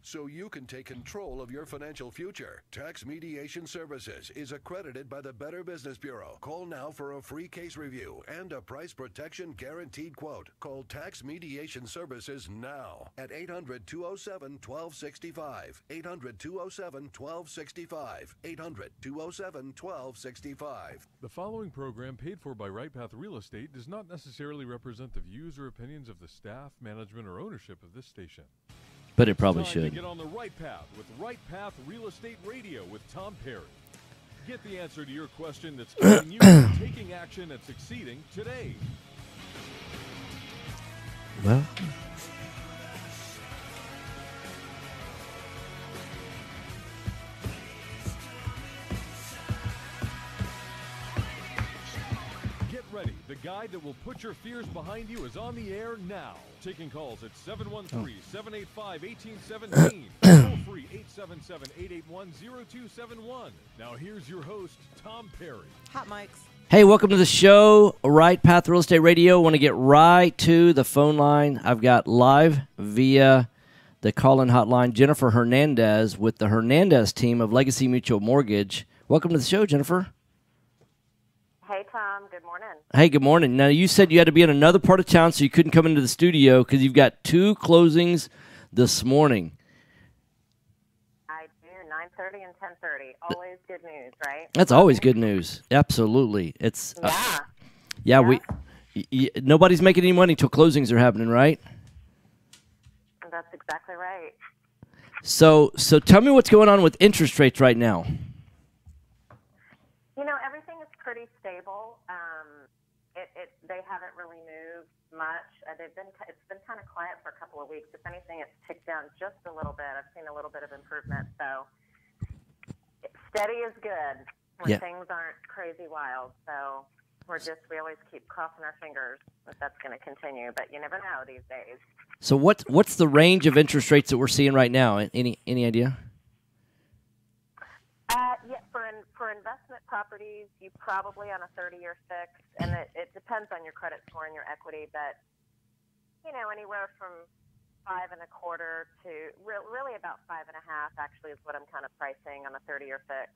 so you can take control of your financial future. Tax Mediation Services is accredited by the Better Business Bureau. Call now for a free case review and a price protection guaranteed quote. Call Tax Mediation Services now at 800-207-1265. 800-207-1265. 800-207-1265. The following program, paid for by Right Path Real Estate, does not necessarily represent the views or opinions of the staff, management, or ownership of this station. But it probably Time to should. get on the right path with Right Path Real Estate Radio with Tom Perry. Get the answer to your question that's keeping you from taking action and succeeding today. Well, Get ready. The guy that will put your fears behind you is on the air now. Taking calls at 713-785-1817. Toll free 877-881-0271. Now here's your host, Tom Perry. Hot mics. hey, welcome to the show, Right Path Real Estate Radio. Want to get right to the phone line. I've got live via the call-in hotline Jennifer Hernandez with the Hernandez team of Legacy Mutual Mortgage. Welcome to the show, Jennifer. Hey, Tom. Good morning. Hey, good morning. Now, you said you had to be in another part of town, so you couldn't come into the studio because you've got 2 closings this morning. I do 9:30 and 10:30. Always good news, right? That's always good news. Absolutely. It's Yeah. nobody's making any money until closings are happening, right? That's exactly right. So tell me what's going on with interest rates right now. You know, everything is pretty stable. They haven't really moved much. It's been kind of quiet for a couple of weeks. If anything, it's ticked down just a little bit. I've seen a little bit of improvement. So steady is good when things aren't crazy wild. So we always keep crossing our fingers that that's going to continue. But you never know these days. So what's the range of interest rates that we're seeing right now? Any idea? Yeah, for investment properties, you probably on a 30-year fix, and it depends on your credit score and your equity, but anywhere from 5.25 to really about 5.5 actually is what I'm kind of pricing on a 30-year fix.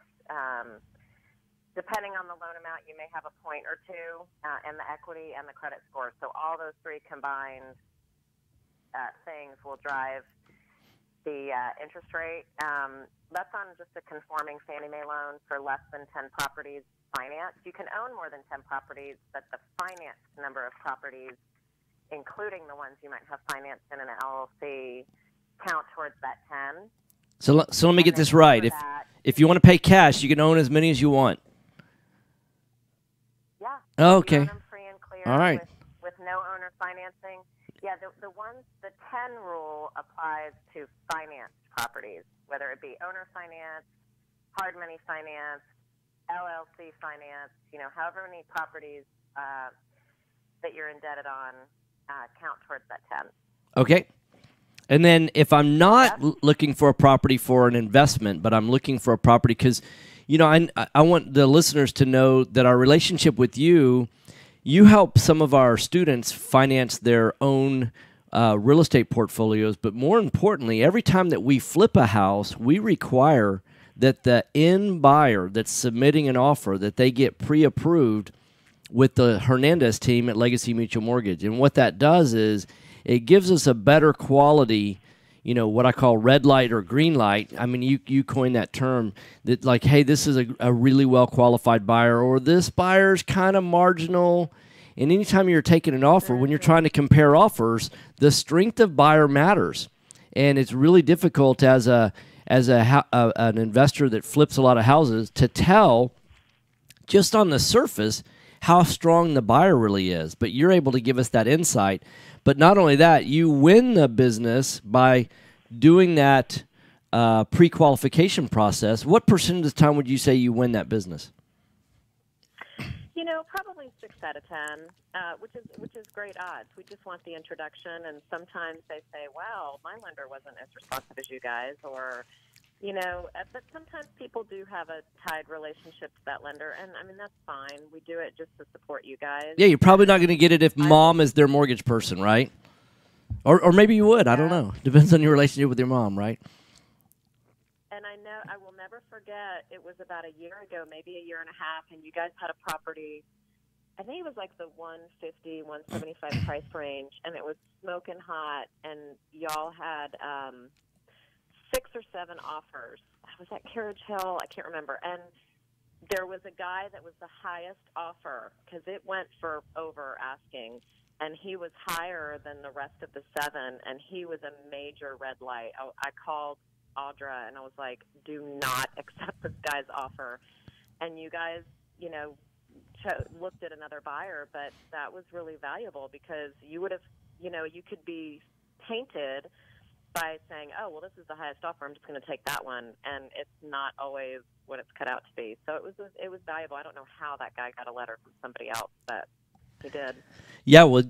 Depending on the loan amount, you may have a point or two, and the equity and the credit score. So all those three combined things will drive the interest rate. That's on just a conforming Fannie Mae loan for less than 10 properties financed. You can own more than 10 properties, but the financed number of properties, including the ones you might have financed in an LLC, count towards that 10. So let me get this right. If you want to pay cash, you can own as many as you want. Yeah. Oh, okay. You own them free and clear. All right. With no owner financing. Yeah, the 10 rule applies to financed properties, whether it be owner finance, hard money finance, LLC finance, however many properties that you're indebted on count towards that 10. Okay. And then if I'm not looking for a property for an investment, but I'm looking for a property because, I want the listeners to know that our relationship with you help some of our students finance their own real estate portfolios. But more importantly, every time that we flip a house, we require that the end buyer that's submitting an offer, that they get pre-approved with the Hernandez team at Legacy Mutual Mortgage. And what that does is it gives us a better quality, what I call red light or green light. I mean, you coined that term that like, hey, this is a really well-qualified buyer, or this buyer's kind of marginal. And anytime you're taking an offer, when you're trying to compare offers, the strength of buyer matters. And it's really difficult as an investor that flips a lot of houses to tell just on the surface how strong the buyer really is. But you're able to give us that insight. But not only that, you win the business by doing that pre-qualification process. What percentage of the time would you say you win that business? Probably 6 out of 10, which is great odds. We just want the introduction, and sometimes they say, "Wow, my lender wasn't as responsive as you guys," or but sometimes people do have a tied relationship to that lender, and I mean that's fine. We do it just to support you guys. Yeah, you're probably not going to get it if mom is their mortgage person, right? Or maybe you would. I don't know. Depends on your relationship with your mom, right? And I will never forget, it was about a year ago, maybe a year and a half, and you guys had a property, I think it was like the 150, 175 price range, and it was smoking hot, and y'all had 6 or 7 offers. Was that Carriage Hill? I can't remember. And there was a guy that was the highest offer because it went for over asking, and he was higher than the rest of the 7, and he was a major red light. I called Audra, and I was like, do not accept this guy's offer. And you guys, looked at another buyer, but that was really valuable because you would have, you could be tainted by saying, oh, well, this is the highest offer, I'm just going to take that one, and it's not always what it's cut out to be. So it was valuable. I don't know how that guy got a letter from somebody else, but he did. Yeah, well,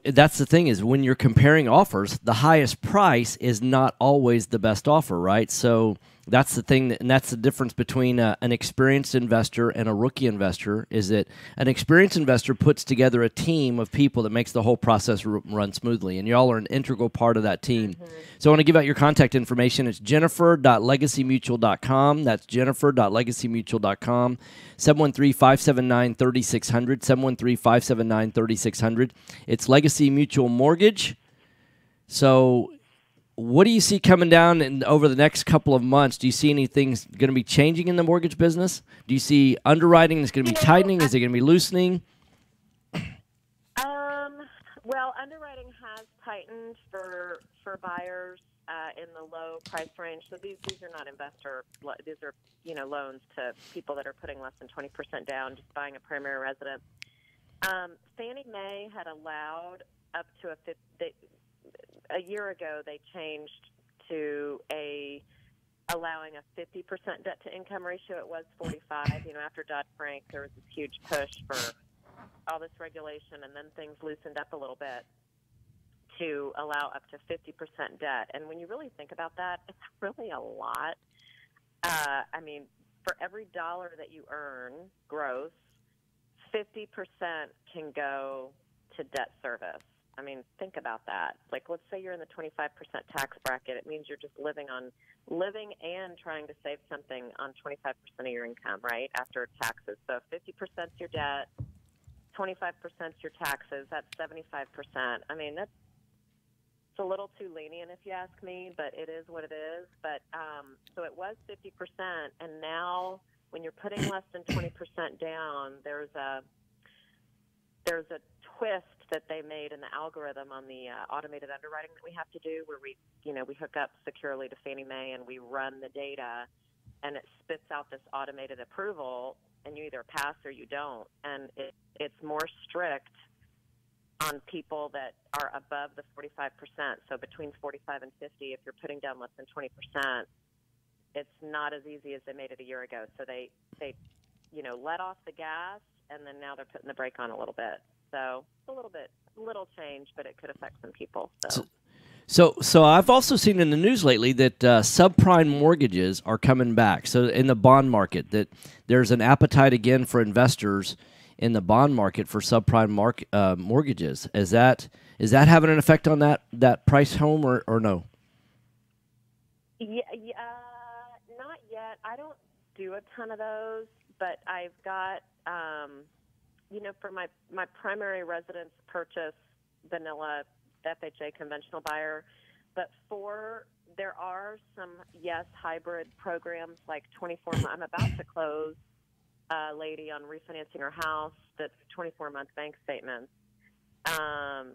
that's the thing is when you're comparing offers, the highest price is not always the best offer, right? So that's the thing, and that's the difference between an experienced investor and a rookie investor is that an experienced investor puts together a team of people that makes the whole process run smoothly, and y'all are an integral part of that team. Mm-hmm. So I want to give out your contact information. It's jennifer.legacymutual.com. That's jennifer.legacymutual.com. 713-579-3600. 713-579-3600. It's Legacy Mutual Mortgage. So what do you see coming down over the next couple of months? Do you see anything going to be changing in the mortgage business? Do you see underwriting that's going to be tightening? Is it going to be loosening? Well, underwriting has tightened for buyers in the low price range. So these are not these are loans to people that are putting less than 20% down, just buying a primary residence. Fannie Mae had allowed up to a year ago they changed to allowing a 50% debt to income ratio. It was 45. After Dodd-Frank, there was this huge push for all this regulation, and then things loosened up a little bit to allow up to 50% debt. And when you really think about that, it's really a lot. For every dollar that you earn gross, 50% can go to debt service. Think about that. Like, let's say you're in the 25% tax bracket. It means you're just living and trying to save something on 25% of your income, right, after taxes. So 50% is your debt, 25% is your taxes. That's 75%. That's a little too lenient if you ask me, but it is what it is. But so it was 50%, and now when you're putting less than 20% down, there's a twist that they made in the algorithm on the automated underwriting that we have to do, where we hook up securely to Fannie Mae and we run the data, and it spits out this automated approval, and you either pass or you don't. And it's more strict on people that are above the 45%. So between 45 and 50, if you're putting down less than 20%, it's not as easy as they made it a year ago. So they let off the gas, and then now they're putting the brake on a little bit. So a little change, but it could affect some people. So I've also seen in the news lately that subprime mortgages are coming back. So in the bond market, that there's an appetite again for investors in the bond market for subprime mortgages. Is that having an effect on that price home or no? Yeah, not yet. I don't do a ton of those, but I've got for my primary residence purchase, vanilla FHA conventional buyer, but there are some hybrid programs like 24 months. I'm about to close a lady on refinancing her house that's 24-month bank statements.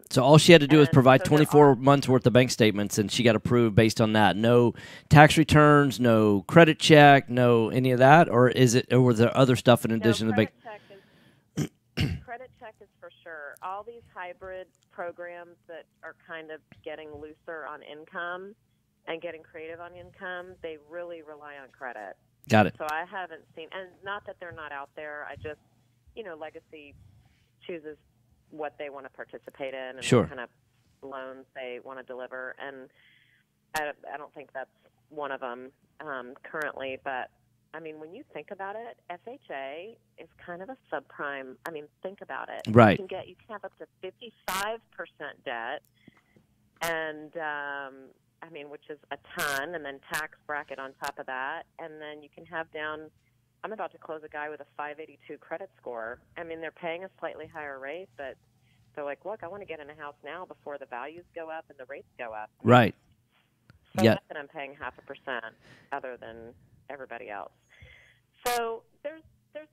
So all she had to do was provide 24 months worth of bank statements, and she got approved based on that. No tax returns, no credit check, no any of that, or was there other stuff in addition to the bank? Credit check is for sure. All these hybrid programs that are kind of getting looser on income and getting creative on income, they really rely on credit. Got it. So I haven't seen, and not that they're not out there. I just, Legacy chooses what they want to participate in and sure. what kind of loans they want to deliver. And I don't think that's one of them currently, but when you think about it, FHA is kind of a subprime. Think about it. Right. You can have up to 55% debt, and I mean, which is a ton, and then tax bracket on top of that, and then you can have down. I'm about to close a guy with a 582 credit score. I mean, they're paying a slightly higher rate, but they're like, look, I want to get in a house now before the values go up and the rates go up. Right. So Yeah. not that I'm paying 0.5% other than everybody else. So there's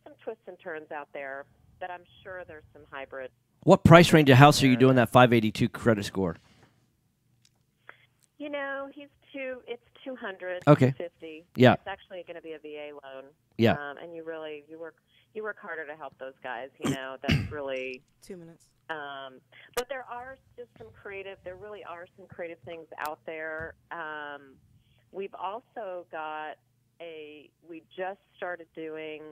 some twists and turns out there, but I'm sure there's some hybrid. What price range of house are you doing that 582 credit score? You know, it's 200, Okay. 250. Yeah. It's actually going to be a VA loan. Yeah. And you work harder to help those guys, you know, that's really 2 minutes. But there really are some creative things out there. We've also got we just started doing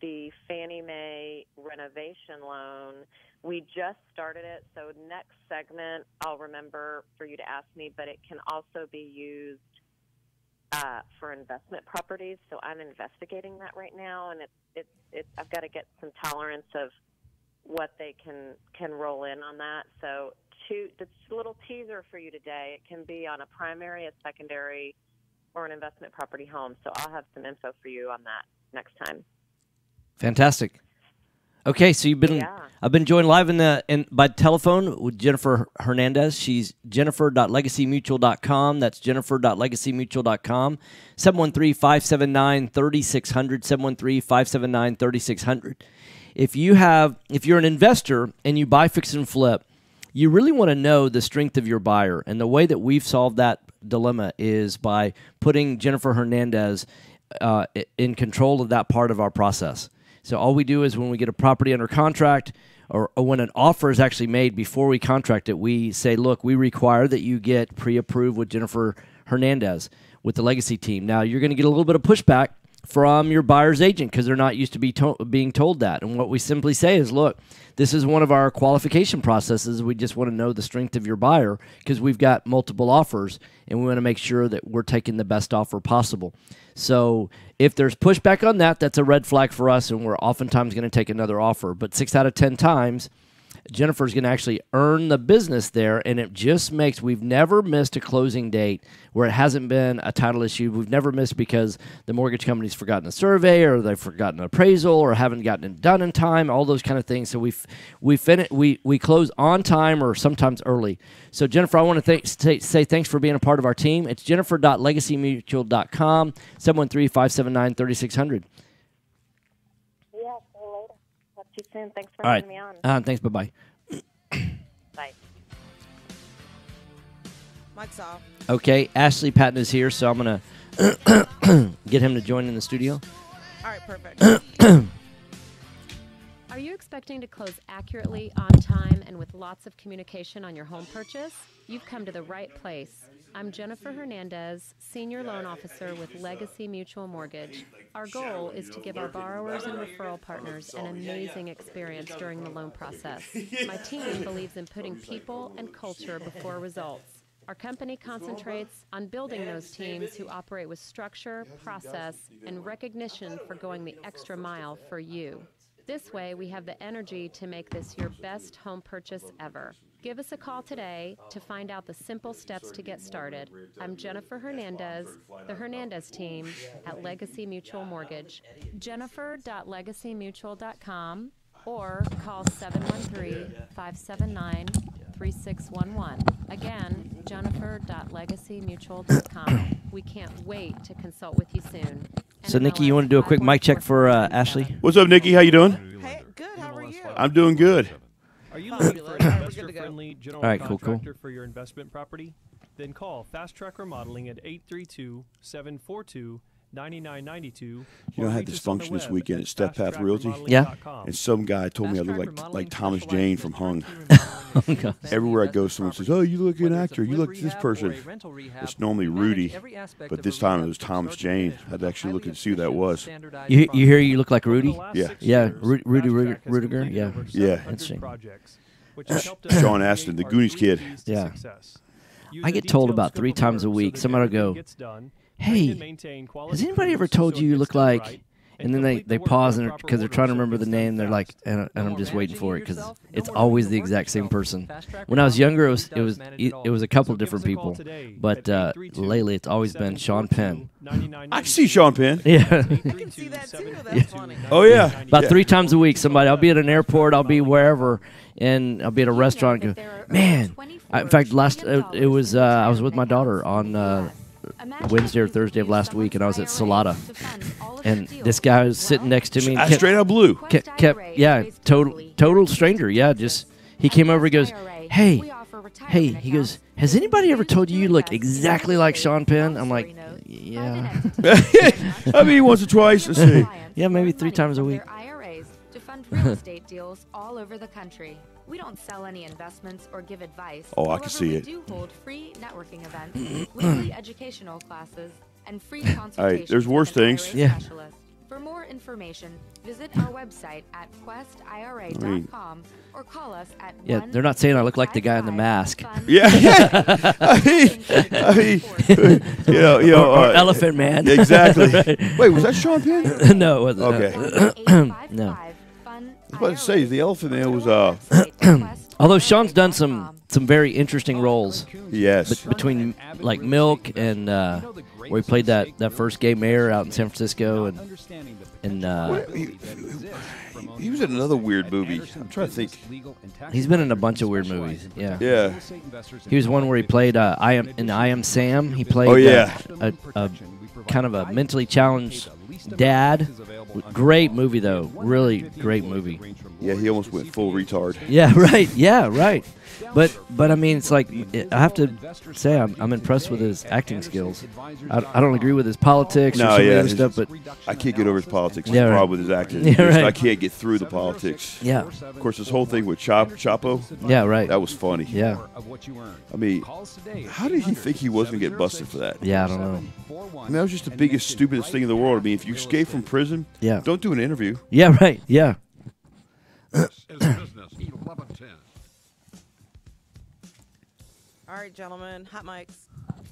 the Fannie Mae renovation loan. We just started it, so next segment I'll remember for you to ask me, but it can also be used for investment properties. So I'm investigating that right now, and I've got to get some tolerance of what they can roll in on that. So this little teaser for you today, it can be on a primary, a secondary, or an investment property home. So I'll have some info for you on that next time. Fantastic. Okay, so I've been joined live by telephone with Jennifer Hernandez. She's jennifer.legacymutual.com. That's jennifer.legacymutual.com. 713-579-3600. 713-579-3600. If you're an investor and you buy, fix, and flip, you really want to know the strength of your buyer. And the way that we've solved that dilemma is by putting Jennifer Hernandez in control of that part of our process. So all we do is when we get a property under contract or when an offer is actually made before we contract it, we say, look, we require that you get pre-approved with Jennifer Hernandez with the Legacy team. Now, you're going to get a little bit of pushback from your buyer's agent because they're not used to being told that. And what we simply say is, look, this is one of our qualification processes. We just want to know the strength of your buyer because we've got multiple offers, and we want to make sure that we're taking the best offer possible. So if there's pushback on that, that's a red flag for us, and we're oftentimes going to take another offer. But 6 out of 10 times, Jennifer's going to actually earn the business there, and it just makes, we've never missed a closing date where it hasn't been a title issue. We've never missed because the mortgage company's forgotten a survey or they've forgotten an appraisal or haven't gotten it done in time, all those kind of things. So we close on time or sometimes early. So Jennifer, I want to say thanks for being a part of our team. It's jennifer.legacymutual.com, 713-579-3600. Talk to you soon. Thanks for having me on. Thanks. Bye-bye. Bye. Mike's off. Okay, Ashley Patten is here, so I'm going to get him to join in the studio. All right, perfect. Are you expecting to close accurately, on time, and with lots of communication on your home purchase? You've come to the right place. I'm Jennifer Hernandez, Senior Loan Officer with Legacy Mutual Mortgage. Our goal is to give our borrowers and referral partners an amazing experience during the loan process. My team believes in putting people and culture before results. Our company concentrates on building those teams who operate with structure, process, and recognition for going the extra mile for you. This way, we have the energy to make this your best home purchase ever. Give us a call today to find out the simple steps to get started. I'm Jennifer Hernandez, the Hernandez team at Legacy Mutual Mortgage. Jennifer.legacymutual.com or call 713-579-3611. Again, Jennifer.legacymutual.com. We can't wait to consult with you soon. So, Nikki, you want to do a quick mic check for Ashley? What's up, Nikki? How you doing? Hey, good. How are you? I'm doing good. Are you looking for an investor-friendly general All right, cool. contractor for your investment property? Then call Fast Track Remodeling at 832-742-9992. You know, I had this function this weekend at Step Path Realty. Yeah. And some guy told me I look like Thomas Jane from Hung. Okay. Everywhere I go, someone says, "Oh, you look like an actor. You look like this person." It's normally Rudy, but this time it was Thomas Jane. I had to actually look and see who that was. You hear you look like Rudy? Yeah. Yeah, Rudy Rudiger? Yeah. Yeah. Interesting. Sean Astin, the Goonies kid. Yeah. I get told about 3 times a week, somebody will go, "Hey, has anybody ever told you look like and then they pause because they're trying to remember the name. They're like, and I'm just waiting for it because it's always the exact same person. When I was younger, it was a couple of different people, but lately it's always been Sean Penn. I can see Sean Penn. Yeah. I can see that too. That's funny. Oh yeah. About 3 times a week, I'll be at an airport, I'll be wherever, and I'll be at a restaurant and go, man. In fact, I was with my daughter on Wednesday or Thursday of last week, and I was at Salada, and this guy was sitting next to me. And Straight out blue. Total stranger. Yeah, just he came over. He goes, hey. He goes, has anybody ever told you look exactly like Sean Penn? I'm like, yeah. I mean, once or twice. Let's see. Yeah, maybe 3 times a week. IRAs to fund real estate deals all over the country. We don't sell any investments or give advice. Oh, I can see it. We do hold free networking events, weekly educational classes, and free consultations. There's worse with an things. IRA Yeah. specialist. For more information, visit our website at questira.com or call us at Yeah, they're not saying I look like the guy in the mask. Yeah. I mean, Or Elephant Man. Exactly. Wait, was that Sean Penn? No, it wasn't. Okay. No. I was about to say the Elephant Man was Although Sean's done some very interesting roles. Yes. Between like Milk and where he played that first gay mayor out in San Francisco and he was in another weird movie. I'm trying to think. He's been in a bunch of weird movies. Yeah. Yeah. He was one where he played I Am Sam. He played a kind of a mentally challenged dad. Great movie though. Really great movie. Yeah, he almost went full retard. Yeah, right. Yeah, right. But I mean, it's like I have to say I'm impressed with his acting skills. I don't agree with his politics or some of the other stuff, but I can't get over his politics. Yeah, The right. problem with his acting. Yeah, right. I can't get through the politics. yeah, Of course, this whole thing with Chapo. yeah, right. That was funny. Yeah, I mean, how did he think he wasn't going to get busted for that? yeah. I don't know. I mean, that was just the biggest, stupidest thing in the world. I mean, if you escape from prison, Yeah. don't do an interview. Yeah, right. Yeah. This is Business 1110. All right, gentlemen, hot mics.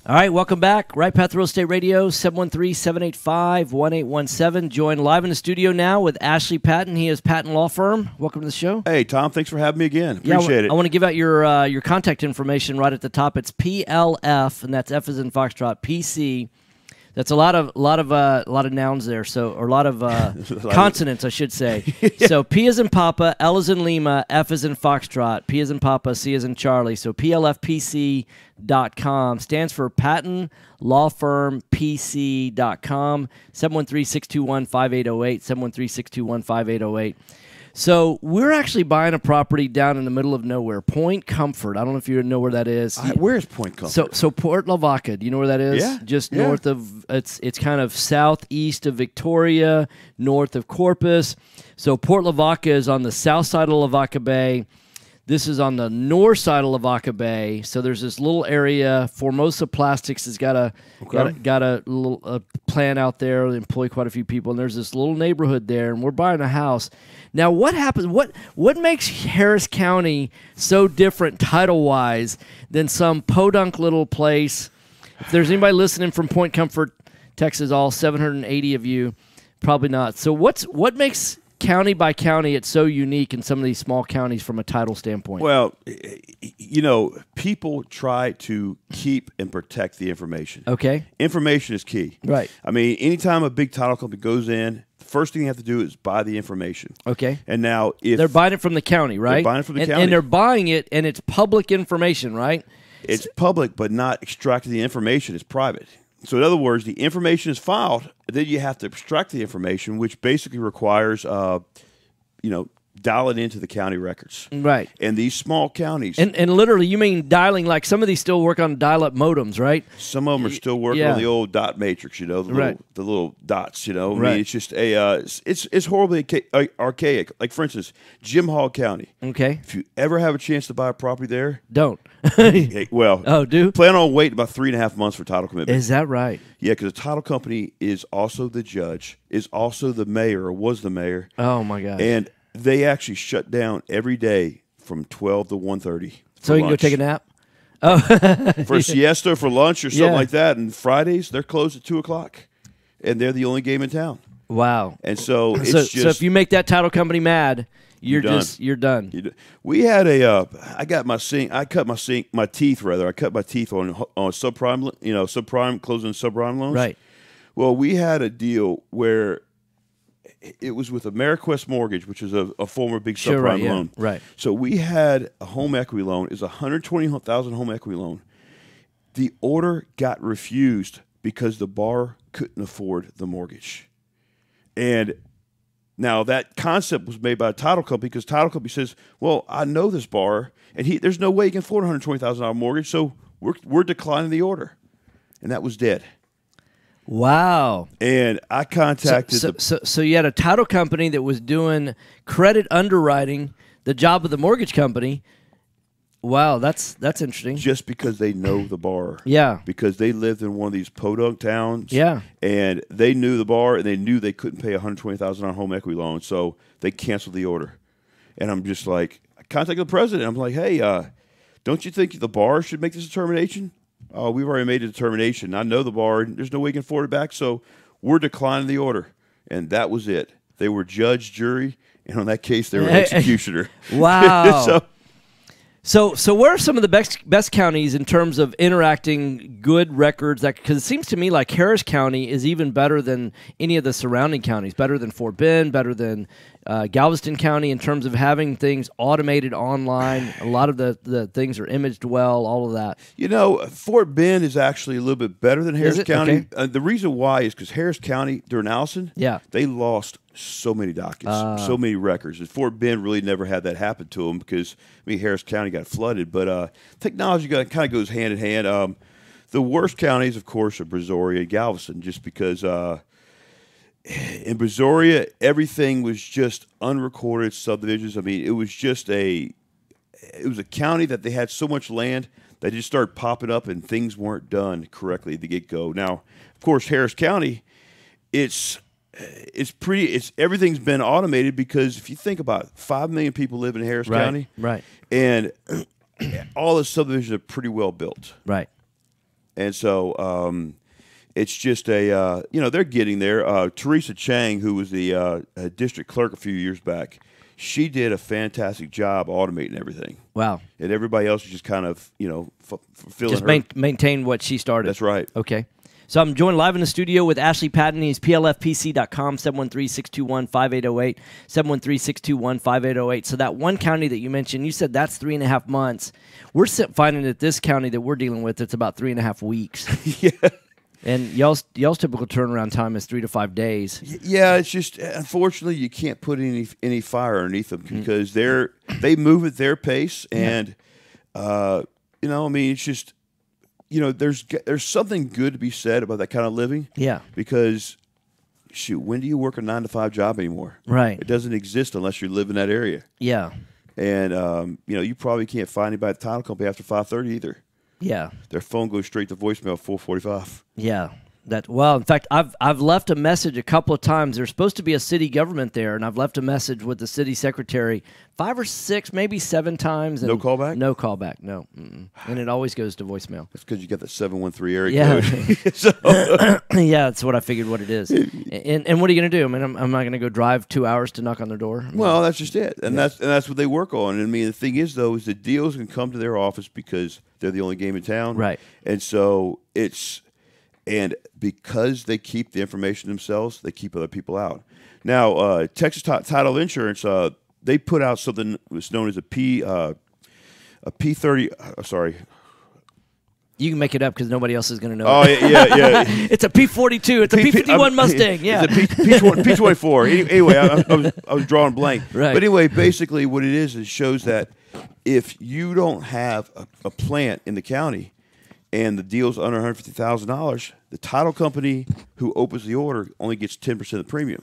All right, welcome back. Right Path Real Estate Radio, 713-785-1817. Joined live in the studio now with Ashley Patten. He is Patten Law Firm. Welcome to the show. Hey, Tom, thanks for having me again. Appreciate it. I want to give out your contact information right at the top. It's PLF, and that's F as in Foxtrot, PC. That's a lot of nouns there, or a lot of consonants, I should say. So P as in Papa, L as in Lima, F as in Foxtrot, P as in Papa, C as in Charlie. So PLFPC.com stands for Patten Law Firm PC.com. 713-621-5808. 713-621-5808. So we're actually buying a property down in the middle of nowhere, Point Comfort. I don't know if you know where that is. Where's Point Comfort? So Port Lavaca, do you know where that is? Yeah. Just north of, it's kind of southeast of Victoria, north of Corpus. So Port Lavaca is on the south side of Lavaca Bay. This is on the north side of Lavaca Bay. So there's this little area. Formosa Plastics has got a little plant out there. They employ quite a few people, and there's this little neighborhood there, and we're buying a house. Now, what happens? What makes Harris County so different title-wise than some podunk little place? If there's anybody listening from Point Comfort, Texas, all 780 of you, probably not. So what makes county by county it's so unique in some of these small counties from a title standpoint? Well, people try to keep and protect the information. Okay. Information is key. Right. I mean, anytime a big title company goes in, the first thing you have to do is buy the information. Okay. And now if They're buying it from the county, right? They're buying it from the county. And they're buying it, and it's public information, right? It's public, but not extracting the information is private. So in other words, the information is filed, then you have to extract the information, which basically requires, dial it into the county records. Right. And these small counties. And literally, you mean dialing, like some of these still work on dial-up modems, right? Some of them are still working on the old dot matrix, the little dots, I mean, it's just it's horribly archaic. Like, for instance, Jim Hall County. Okay. If you ever have a chance to buy a property there. Don't. Plan on waiting about 3.5 months for title commitment. Is that right? Yeah, because the title company is also the judge, is also the mayor, or was the mayor. Oh, my gosh. And they actually shut down every day from 12 to 1:30. So you can go take a nap? Oh. For a siesta, for lunch, or something like that. And Fridays, they're closed at 2 o'clock. And they're the only game in town. Wow. And so it's so if you make that title company mad, you're done. you're done. We had I cut my teeth on subprime, subprime closing subprime loans. Right. Well, we had a deal where it was with AmeriQuest Mortgage, which is a former big subprime loan. Right. So we had a home equity loan. It was a $120,000 home equity loan. The order got refused because the borrower couldn't afford the mortgage. And now that concept was made by a title company because title company says, well, I know this borrower, and there's no way he can afford a $120,000 mortgage, so we're declining the order. And that was dead. Wow. And I contacted so you had a title company that was doing credit underwriting, the job of the mortgage company. Wow, that's interesting. Just because they know the borrower. Yeah. Because they lived in one of these podunk towns. Yeah. And they knew the borrower, and they knew they couldn't pay a $120,000 home equity loan, so they canceled the order. And I'm just like, I contacted the president. I'm like, hey, don't you think the borrower should make this determination? We've already made a determination. I know the borrower. There's no way he can afford it back, so we're declining the order. And that was it. They were judge, jury, and on that case, they were executioner. Wow. So where are some of the best counties in terms of interacting good records? Because it seems to me like Harris County is even better than any of the surrounding counties, better than Fort Bend, better than Galveston County in terms of having things automated online. A lot of the things are imaged well, all of that. Fort Bend is actually a little bit better than Harris County. Okay. The reason why is because Harris County, during Allison, they lost so many dockets, so many records. And Fort Bend really never had that happen to them because, Harris County got flooded. But technology kind of goes hand in hand. The worst counties, of course, are Brazoria and Galveston, just because in Brazoria, everything was just unrecorded subdivisions. It was just it was a county that they had so much land that just started popping up and things weren't done correctly at the get-go. Now, of course, Harris County, everything's been automated because if you think about it, 5 million people live in Harris County. Right. And all the subdivisions are pretty well built. Right. And so it's just they're getting there. Teresa Chang, who was the district clerk a few years back, she did a fantastic job automating everything. Wow. And everybody else is just kind of, fulfilling just her. maintain what she started. That's right. Okay. So I'm joined live in the studio with Ashley Patten. He's plfpc.com, 713-621-5808, 713-621-5808. So that one county that you mentioned, you said that's 3.5 months. We're finding that this county that we're dealing with, it's about 3.5 weeks. Yeah. And y'all's typical turnaround time is 3 to 5 days. Yeah, it's just unfortunately you can't put any fire underneath them because they move at their pace, and it's just there's something good to be said about that kind of living. Yeah, because shoot, when do you work a 9-to-5 job anymore? Right, it doesn't exist unless you live in that area. Yeah, and you probably can't find anybody at the title company after 5:30 either. Yeah, their phone goes straight to voicemail 4:45. Yeah, in fact, I've left a message a couple of times. There's supposed to be a city government there, and I've left a message with the city secretary 5 or 6, maybe 7 times. And no callback. No callback. No, and it always goes to voicemail. That's because you got the 713 area code. So. Yeah, that's what I figured. What it is. And what are you going to do? I'm not going to go drive 2 hours to knock on the door. Well, that's just it, and that's what they work on. And the thing is, though, is the deals can come to their office because they're the only game in town, right? And so and because they keep the information themselves, they keep other people out. Now, Texas Title Insurance, they put out something that's known as a P30. Sorry. You can make it up because nobody else is going to know. Oh, yeah. It's a P42. It's a P51 Mustang. Yeah. It's a P24. Anyway, I was drawing blank. Right. But anyway, basically what it is, it shows that if you don't have a plant in the county and the deal's under $150,000, the title company who opens the order only gets 10% of the premium.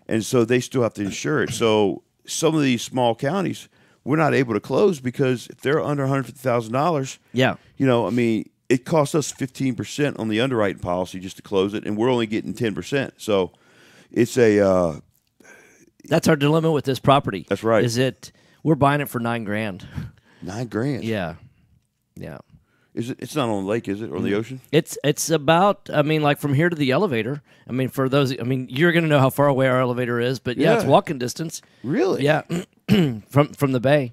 And so they still have to insure it. So some of these small counties, we're not able to close because if they're under $150,000, it costs us 15% on the underwriting policy just to close it, and we're only getting 10%. So it's that's our dilemma with this property. That's right. We're buying it for $9,000. $9,000. Yeah. Is it? It's not on the lake, is it, or the ocean? It's about. I mean, like from here to the elevator. I mean, for those. I mean, you're gonna know how far away our elevator is, but yeah, it's walking distance. Really? Yeah, from the bay.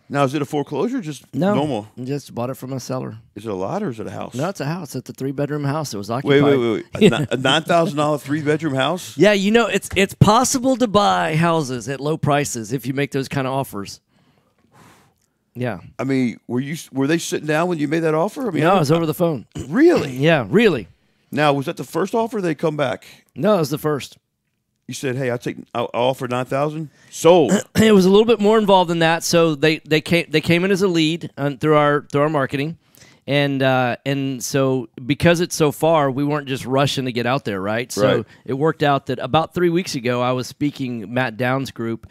Now, is it a foreclosure? Or just normal? Just bought it from a seller. Is it a lot or is it a house? No, it's a house. It's a 3-bedroom house. It was occupied. Wait. A $9,000 3-bedroom house? Yeah, you know, it's possible to buy houses at low prices if you make those kind of offers. Yeah. I mean, were they sitting down when you made that offer? I mean, no, it was over the phone. Really? Yeah, really. Now, was that the first offer? Or they come back. No, it was the first. You said, "Hey, I'll offer $9,000." Sold. It was a little bit more involved than that. So they came in as a lead through our marketing, and so because it's so far, we weren't just rushing to get out there, right? So it worked out that about 3 weeks ago, I was speaking Matt Downs' group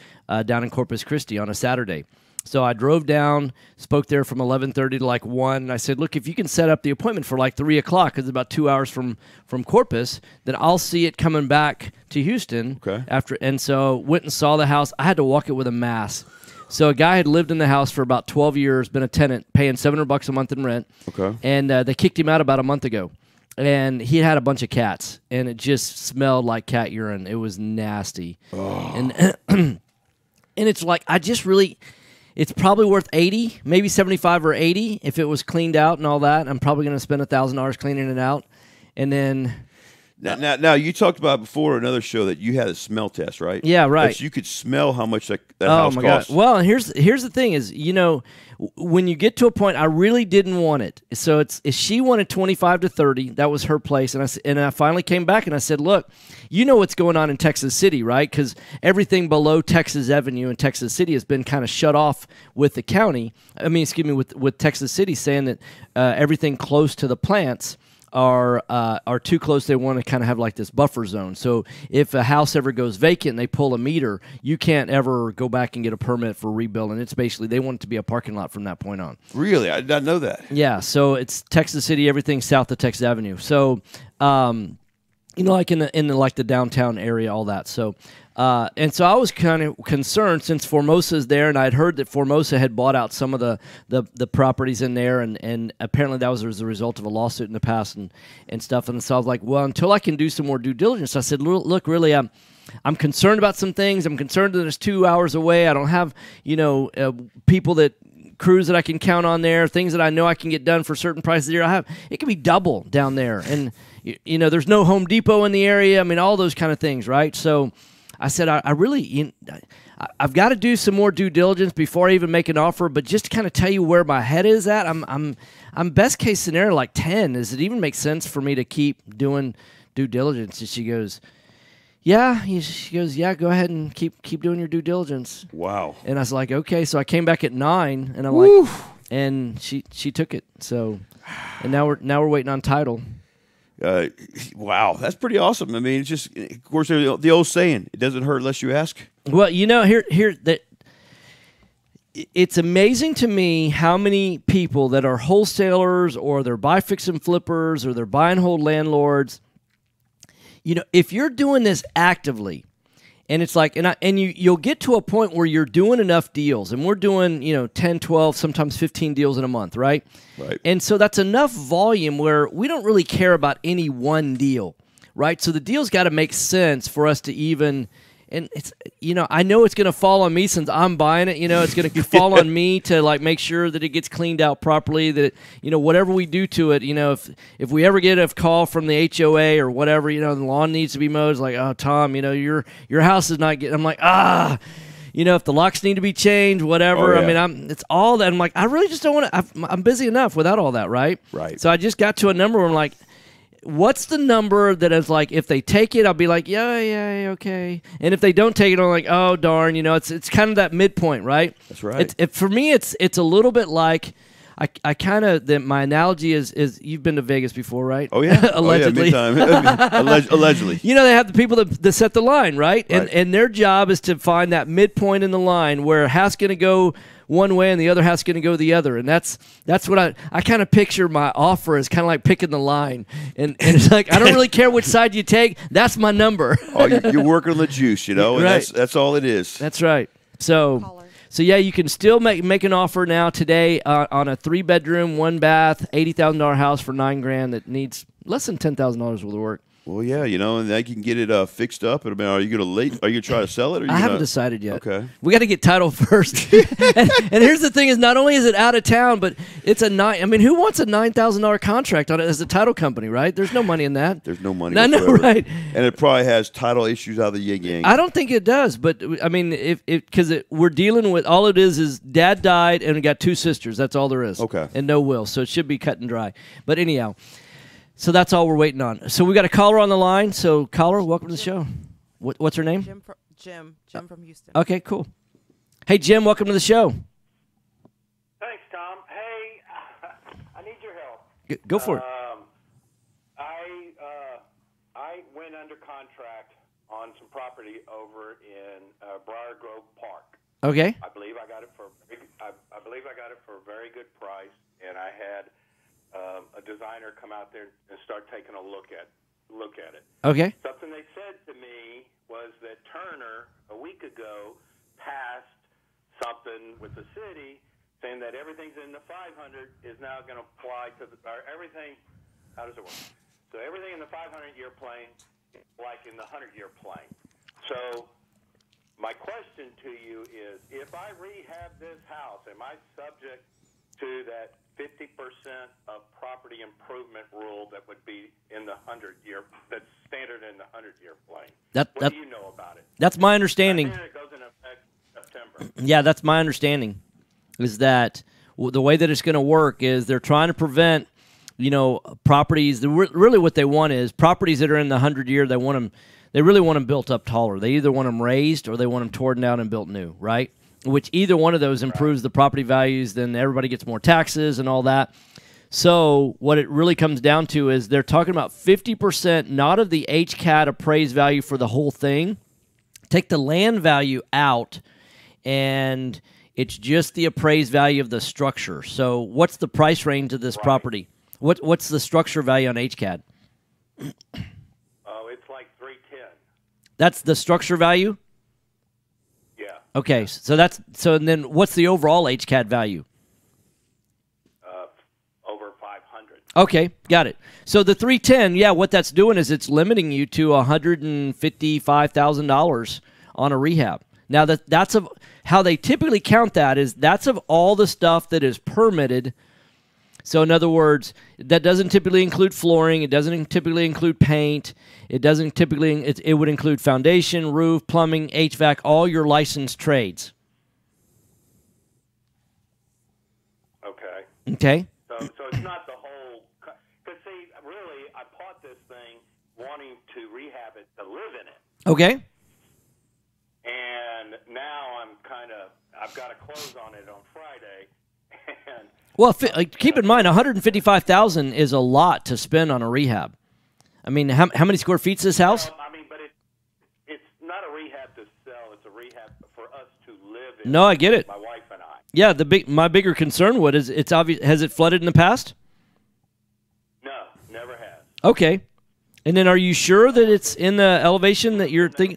down in Corpus Christi on a Saturday. So I drove down, spoke there from 11:30 to like 1. And I said, look, if you can set up the appointment for like 3 o'clock, because it's about 2 hours from Corpus, then I'll see it coming back to Houston. Okay. And so went and saw the house. I had to walk it with a mask. So a guy had lived in the house for about 12 years, been a tenant, paying $700 a month in rent. Okay. And they kicked him out about a month ago. And he had a bunch of cats, and it just smelled like cat urine. It was nasty. Oh. And it's like, I just really... It's probably worth 80, maybe 75 or 80 if it was cleaned out and all that. I'm probably going to spend $1,000 cleaning it out, and then. Now you talked about before another show that you had a smell test, right? Yeah, right. So you could smell how much that house costs. God. Well, here's the thing is, you know, when you get to a point, I really didn't want it. So she wanted 25 to 30. That was her place, and I finally came back and I said, look, you know what's going on in Texas City, right? Because everything below Texas Avenue in Texas City has been kind of shut off with the county. I mean, excuse me, with Texas City saying that everything close to the plants are too close. They want to kind of have like this buffer zone. So if a house ever goes vacant and they pull a meter, you can't ever go back and get a permit for rebuilding. It's basically they want it to be a parking lot from that point on. Really? I did not know that. Yeah. So it's Texas City, everything south of Texas Avenue. So, you know, like in the downtown area, all that. So, and so I was kind of concerned since Formosa's there, and I'd heard that Formosa had bought out some of the properties in there, and apparently that was as a result of a lawsuit in the past and stuff. And so I was like, well, until I can do some more due diligence, I said, look, really, I'm concerned about some things. I'm concerned that it's 2 hours away. I don't have, crews that I can count on there, things that I know I can get done for certain prices a year. It can be double down there, and you know, there's no Home Depot in the area. I mean, all those kind of things, right? So I said, I've got to do some more due diligence before I even make an offer. But just to kind of tell you where my head is at, I'm best case scenario like 10. Does it even make sense for me to keep doing due diligence? And she goes, yeah. She goes, yeah. Go ahead and keep doing your due diligence. Wow. And I was like, okay. So I came back at 9, and I'm like, and she took it. So, and now we're waiting on title. Wow, that's pretty awesome. I mean, it's just, of course, the old saying, it doesn't hurt unless you ask. Well, you know, here that it's amazing to me how many people that are wholesalers or they're buy, fix, and flippers or they're buy and hold landlords. You know, if you're doing this actively, and it's like, you'll get to a point where you're doing enough deals, and we're doing, 10, 12, sometimes 15 deals in a month, right? Right. And so that's enough volume where we don't really care about any one deal, right? So the deal's got to make sense for us to even, and it's, I know it's going to fall on me since I'm buying it. It's going to fall on me to like make sure that it gets cleaned out properly. That whatever we do to it, if we ever get a call from the HOA or whatever, the lawn needs to be mowed. It's like, oh, Tom, your house is not getting. I'm like, if the locks need to be changed, whatever. Oh, yeah. I mean, it's all that. I'm like, I really just don't want to. I'm busy enough without all that, right? Right. So I just got to a number where I'm like, what's the number that is like, if they take it, I'll be like, yeah, okay. And if they don't take it, I'm like, oh, darn, it's kind of that midpoint, right? That's right. For me, it's a little bit like, I kind of, my analogy is you've been to Vegas before, right? Oh, yeah. Allegedly. Oh, yeah, allegedly. They have the people that set the line, right? And their job is to find that midpoint in the line where half's going to go one way and the other half's going to go the other. And that's what I kind of picture my offer as, kind of like picking the line. And it's like, I don't really care which side you take. That's my number. Oh, you're working on the juice, and right. that's all it is. That's right. So So yeah, you can still make an offer now today on a 3-bedroom, 1-bath, $80,000 house for $9,000 that needs less than $10,000 worth of work. Well, yeah, and they can get it fixed up. And are you going to try to sell it? Or I haven't decided yet. Okay, we got to get title first. and here's the thing: is not only is it out of town, but it's who wants a $9,000 contract on it as a title company? Right? There's no money in that. There's no money. I know, right? And it probably has title issues out of the yin yang. I don't think it does, but I mean, because we're dealing with all it is dad died and we got 2 sisters. That's all there is. Okay, and no will, so it should be cut and dry. But anyhow. So that's all we're waiting on. So we got a caller on the line. So caller, welcome to the show. What's her name? Jim from Houston. Okay, cool. Hey, Jim, welcome to the show. Thanks, Tom. Hey, I need your help. Go for it. I went under contract on some property over in Briar Grove Park. Okay. I believe I got it for a very good price, and I had a designer come out there and start taking a look at it. Okay. Something they said to me was that Turner a week ago passed something with the city saying that everything's in the 500 is now going to apply to everything. How does it work? So everything in the 500-year plane, like in the 100-year plane. So my question to you is, if I rehab this house, am I subject to that 50% of property improvement rule that would be in the 100-year, that's standard in the 100-year plane? What do you know about it? That's my understanding. I hear it goes into effect September. Yeah, that's my understanding, is that the way that it's going to work is they're trying to prevent, properties. Really what they want is properties that are in the 100-year, they really want them built up taller. They either want them raised or they want them torn down and built new, right? Which either one of those improves the property values, then everybody gets more taxes and all that. So what it really comes down to is they're talking about 50%, not of the HCAD appraised value for the whole thing. Take the land value out, and it's just the appraised value of the structure. So what's the price range of this property? What's the structure value on HCAD? Oh, it's like 310. That's the structure value? Okay, so and then what's the overall HCAD value? Over 500. Okay, got it. So the 310, what that's doing is it's limiting you to $155,000 on a rehab. Now that's how they typically count that is that's of all the stuff that is permitted. So in other words, that doesn't typically include flooring. It doesn't typically include paint. It doesn't typically. It would include foundation, roof, plumbing, HVAC, all your licensed trades. Okay. Okay. So it's not the whole. Because see, really, I bought this thing wanting to rehab it to live in it. Okay. And now I've got to close on it on Friday, and. Well, keep in mind, $155,000 is a lot to spend on a rehab. I mean, how many square feet is this house? Well, but it's not a rehab to sell; it's a rehab for us to live in. No, I get it. My wife and I. Yeah, my bigger concern is it's obvious. Has it flooded in the past? No, never has. Okay, and then are you sure that it's in the elevation that you're thinking?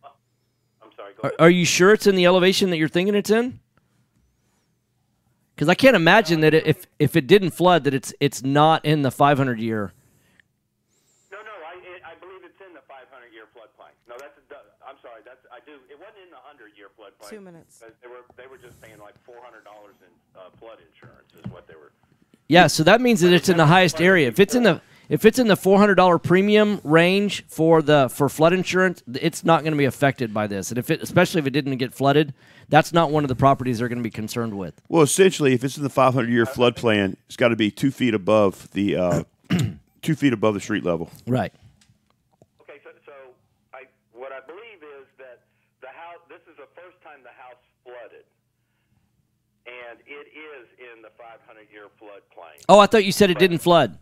I'm sorry. Go ahead. Are you sure it's in the elevation that you're thinking it's in? Because I can't imagine that if it didn't flood, that it's not in the 500-year. No, I believe it's in the 500-year floodplain. No, I'm sorry. I do. It wasn't in the 100-year floodplain. 2 minutes. They were just paying like $400 in flood insurance is what they were. Yeah, so that means that it's in the highest area. If it's in the $400 premium range for flood insurance, it's not going to be affected by this. And especially if it didn't get flooded, that's not one of the properties they're going to be concerned with. Well, essentially, if it's in the 500-year flood plan, it's got to be 2 feet above the 2 feet above the street level. Right. Okay, so what I believe is that the house. This is the first time the house flooded, and it is in the 500-year floodplain. Oh, I thought you said it didn't flood.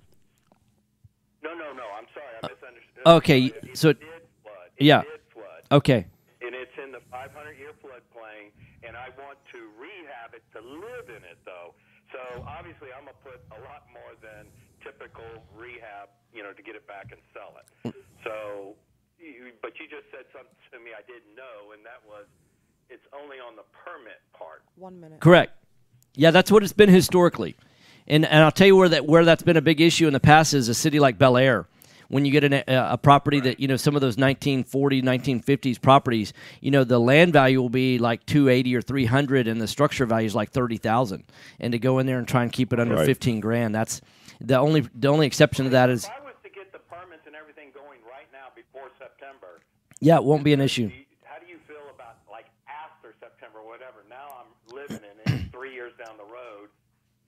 No. I'm sorry, I misunderstood. Okay, so it did flood. It yeah. did flood. Okay. And it's in the 500-year floodplain, and I want to rehab it to live in it, though. So obviously, I'm gonna put a lot more than typical rehab, to get it back and sell it. So, but you just said something to me I didn't know, and that was it's only on the permit part. 1 minute. Correct. Yeah, that's what it's been historically. And I'll tell you where that's been a big issue in the past is a city like Bel Air. When you get a property that, some of those 1940s, 1950s properties, the land value will be like 280 or 300 and the structure value is like 30,000. And to go in there and try and keep it under 15 grand, that's the only exception to that is. If I was to get the permits and everything going right now before September. Yeah, it won't be an issue. How do you feel about like after September, whatever? Now I'm living in it 3 years down the road.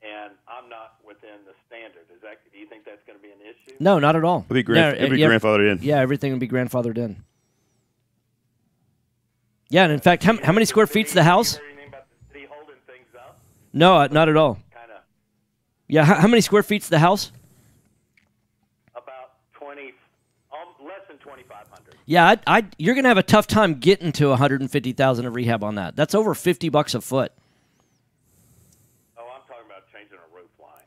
And I'm not within the standard. Do you think that's going to be an issue? No, not at all. It'll be grandfathered in. Yeah, everything would be grandfathered in. Yeah, and in fact, how many square feet's the house? Anything about the city holding things up? No, not at all. Kind of. Yeah, how many square feet's the house? About 20, less than 2,500. Yeah, you're going to have a tough time getting to 150,000 of rehab on that. That's over $50 a foot.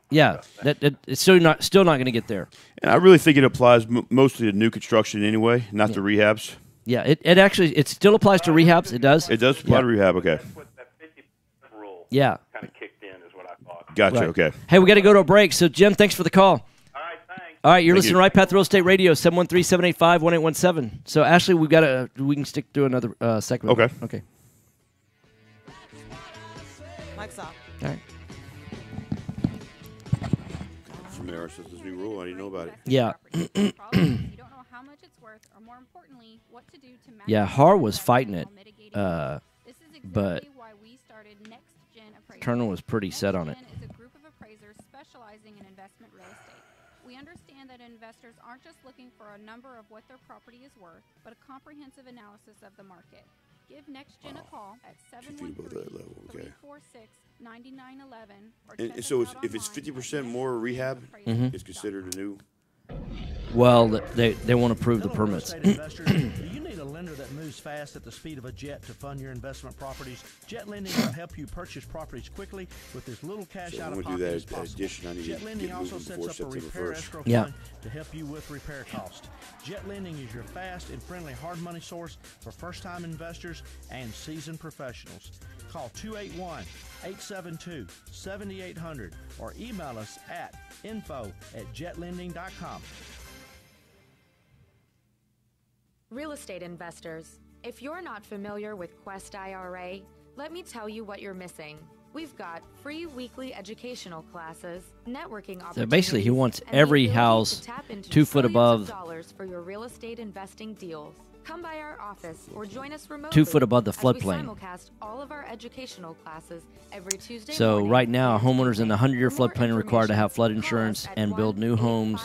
Yeah, it's still not going to get there. And I really think it applies mostly to new construction anyway, not to rehabs. Yeah, it still applies to rehabs. It does. It does apply to rehab. Okay. That's what that 50% rule Yeah. kind of kicked in is what I thought. Gotcha. Right. Okay. Hey, we got to go to a break. So, Jim, thanks for the call. All right, thanks. All right, you're Thank listening you. to Right Path Real Estate Radio, 713-785-1817. So, Ashley, we can stick through another segment. Okay. Okay. Mike's off. All right. Samara says this new rule. I didn't know about it. Yeah. You don't know how much it's worth, or more importantly, what to do to Yeah, Har was fighting it, This is exactly but why we started Next Gen Appraisal. Turner was pretty set on it. Next Gen is a group of appraisers specializing in investment real estate. We understand that investors aren't just looking for a number of what their property is worth, but a comprehensive analysis of the market. Give Next Gen a call at 713-346-9911 or check And us so out if it's online 50% at more rehab, Mhm. it's considered a new. Well, they want to approve the Hello, real permits. estate investors. Do you need a lender that moves fast at the speed of a jet to fund your investment properties? Jet Lending will help you purchase properties quickly with as little cash So out I'm of gonna do pocket that as possible. addition. I need to Jet Lending get also moving sets before up a September repair 1st. escrow Yeah. fund to help you with repair costs. Jet Lending is your fast and friendly hard money source for first-time investors and seasoned professionals. Call 281-872-7800 or email us at info@jetlending.com. Real estate investors, if you're not familiar with Quest IRA, let me tell you what you're missing. We've got free weekly educational classes, networking opportunities. So basically, he wants and the every ability house to tap into 2 foot trillions above. of dollars for your real estate investing deals. Come by our office or join us remotely 2 foot above the as we floodplain. simulcast all of our educational classes every Tuesday So morning. right now, homeowners in the 100-year For more floodplain are required to have flood information, insurance call us and at build new homes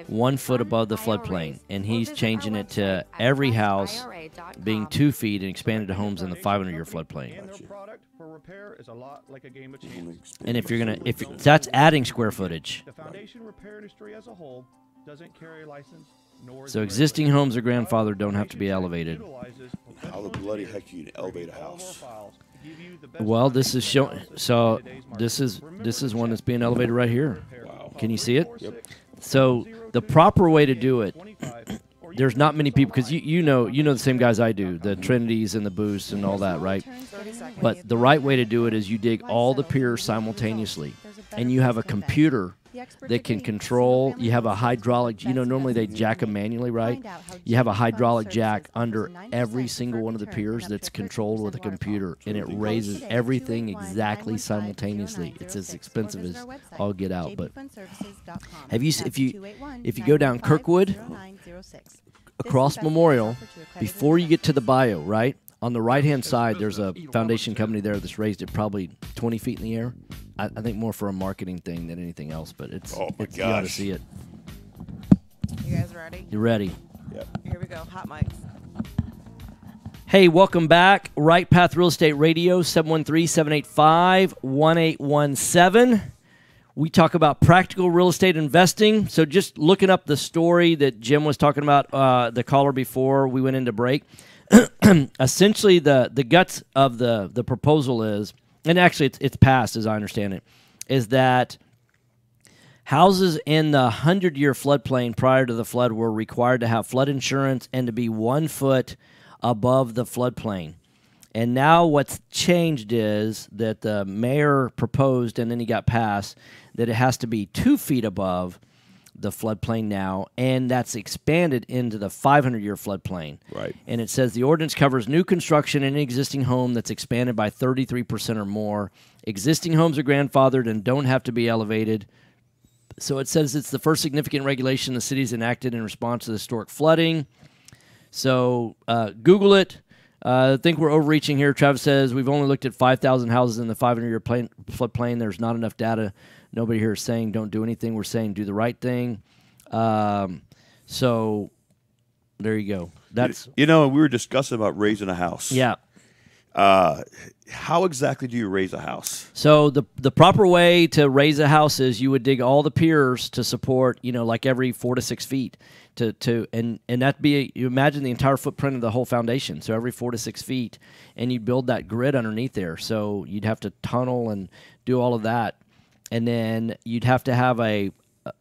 1 foot above the floodplain. And he's changing it to every house being 2 feet and expanded to homes in the 500-year floodplain. And their product for repair is a lot like a game of chance. And if that's adding square footage. The foundation repair industry as a whole doesn't carry a license, nor is So it existing regulated. homes are grandfathered, don't have to be elevated. How the bloody heck do you elevate a house? Well, this is showing. So this is one that's being elevated right here. Wow. Can you see it? Yep. So the proper way to do it. There's not many people because you know the same guys I do, the Trinities and the Boosts and all that, right? But the right way to do it is you dig all the piers simultaneously, and you have a computer that can control. You have a hydraulic. Normally they jack them manually, right? You have a hydraulic jack under every single one of the piers that's controlled with a computer, and it raises everything exactly simultaneously. It's as expensive as all get out. But if you go down Kirkwood across Memorial, before you get to the bio, right? On the right-hand side, there's a foundation company there that's raised it probably 20 feet in the air. I think more for a marketing thing than anything else, but you got to see it. You guys ready? You ready? Yep. Here we go. Hot mics. Hey, welcome back. Right Path Real Estate Radio, 713-785-1817. We talk about practical real estate investing. So just looking up the story that Jim was talking about, the caller before we went into break. Essentially, the guts of the proposal is, and actually it's passed as I understand it, is that houses in the 100-year floodplain prior to the flood were required to have flood insurance and to be 1 foot above the floodplain. And now what's changed is that the mayor proposed, and then he got passed, that it has to be 2 feet above the floodplain now, and that's expanded into the 500-year floodplain. Right. And it says the ordinance covers new construction in an existing home that's expanded by 33% or more. Existing homes are grandfathered and don't have to be elevated. So it says it's the first significant regulation the city's enacted in response to the historic flooding. So Google it. I think we're overreaching here. Travis says we've only looked at 5,000 houses in the 500-year floodplain. There's not enough data. Nobody here is saying don't do anything. We're saying do the right thing. So there you go. That's we were discussing about raising a house. Yeah. How exactly do you raise a house? So the proper way to raise a house is you would dig all the piers to support, like every 4 to 6 feet and that'd be you imagine the entire footprint of the whole foundation. So every 4 to 6 feet, and you'd build that grid underneath there. So you'd have to tunnel and do all of that, and then you'd have to have a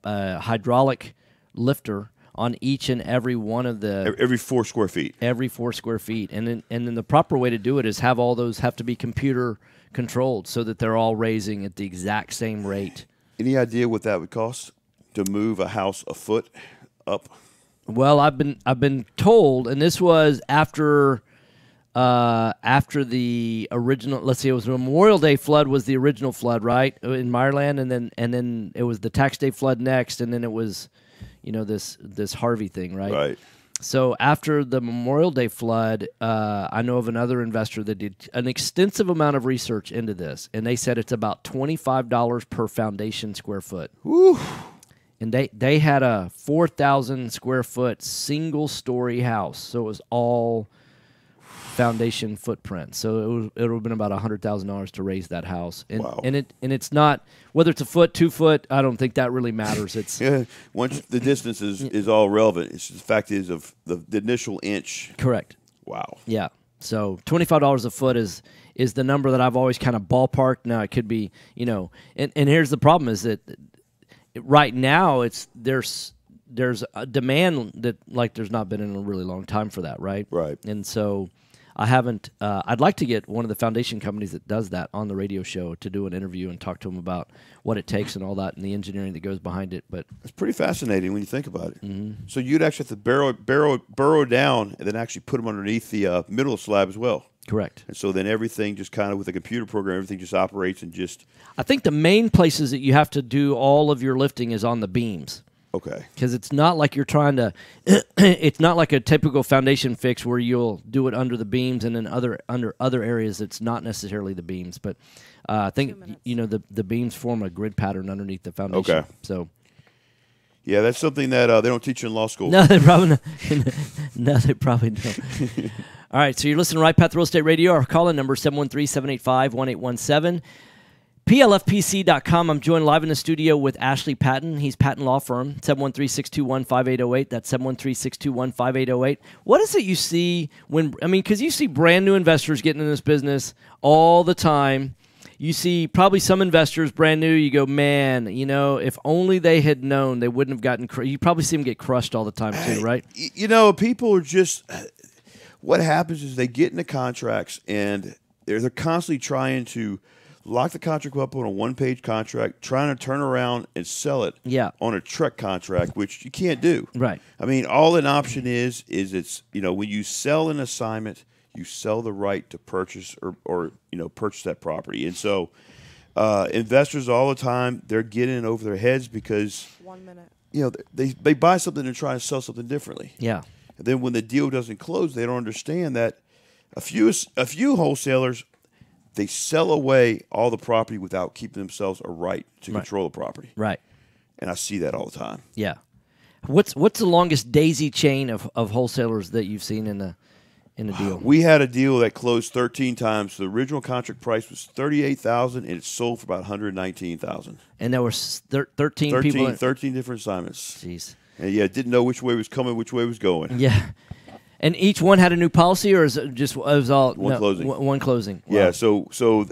hydraulic lifter on each and every one of the every 4 square feet. Every 4 square feet, and then the proper way to do it is have all those have to be computer controlled so that they're all raising at the exact same rate. Any idea what that would cost to move a house a foot up? Well, I've been told, and this was after the original. Let's see, it was Memorial Day flood was the original flood, right, in Meyerland, and then it was the Tax Day flood next, and then it was, this Harvey thing, right? Right. So after the Memorial Day flood, I know of another investor that did an extensive amount of research into this, and they said it's about $25 per foundation square foot. Woo. And they had a 4,000 square foot single story house, so it was all foundation footprint. So it would have been about $100,000 to raise that house. And, wow. And it's not whether it's a foot, 2 foot. I don't think that really matters. It's once the distance is all relevant. It's the fact is of the initial inch. Correct. Wow. Yeah. So $25 a foot is the number that I've always kind of ballparked. Now it could be, and here's the problem is that right now there's a demand that like there's not been in a really long time for that, right? Right. And so I haven't. I'd like to get one of the foundation companies that does that on the radio show to do an interview and talk to them about what it takes and all that and the engineering that goes behind it. But it's pretty fascinating when you think about it. Mm-hmm. So you'd actually have to burrow down and then actually put them underneath the middle slab as well. Correct. And so then everything just kind of with a computer program, everything just operates and just. I think the main places that you have to do all of your lifting is on the beams. Okay. Because it's not like you're trying to. It's not like a typical foundation fix where you'll do it under the beams and then under other areas. It's not necessarily the beams, but I think the beams form a grid pattern underneath the foundation. Okay. So. Yeah, that's something that they don't teach you in law school. No, they probably not. No, they probably don't. All right, so you're listening to Right Path Real Estate Radio. Our call-in number 713-785-1817. PLFPC.com. I'm joined live in the studio with Ashley Patten. He's Patten Law Firm, 713-621-5808. That's 713-621-5808. What is it you see because you see brand new investors getting in this business all the time. You see probably some investors brand new, you go, man, if only they had known, they wouldn't have gotten you probably see them get crushed all the time too, right? People are just what happens is they get into contracts and they're constantly trying to lock the contract up on a one-page contract, trying to turn around and sell it on a truck contract, which you can't do. Right. I mean, all an option is it's, when you sell an assignment, you sell the right to purchase or purchase that property. And so investors all the time, they're getting in over their heads because 1 minute. They buy something and try to sell something differently. Yeah. And then when the deal doesn't close, they don't understand that a few wholesalers, they sell away all the property without keeping themselves a right to control the property. Right. And I see that all the time. Yeah. What's the longest daisy chain of wholesalers that you've seen in the deal? We had a deal that closed 13 times. The original contract price was $38,000, and it sold for about $119,000. And there were 13 people. 13 different assignments. Jeez. And didn't know which way was coming, which way was going. Yeah. And each one had a new policy, or is it just it was all one closing? One closing. Wow. Yeah. So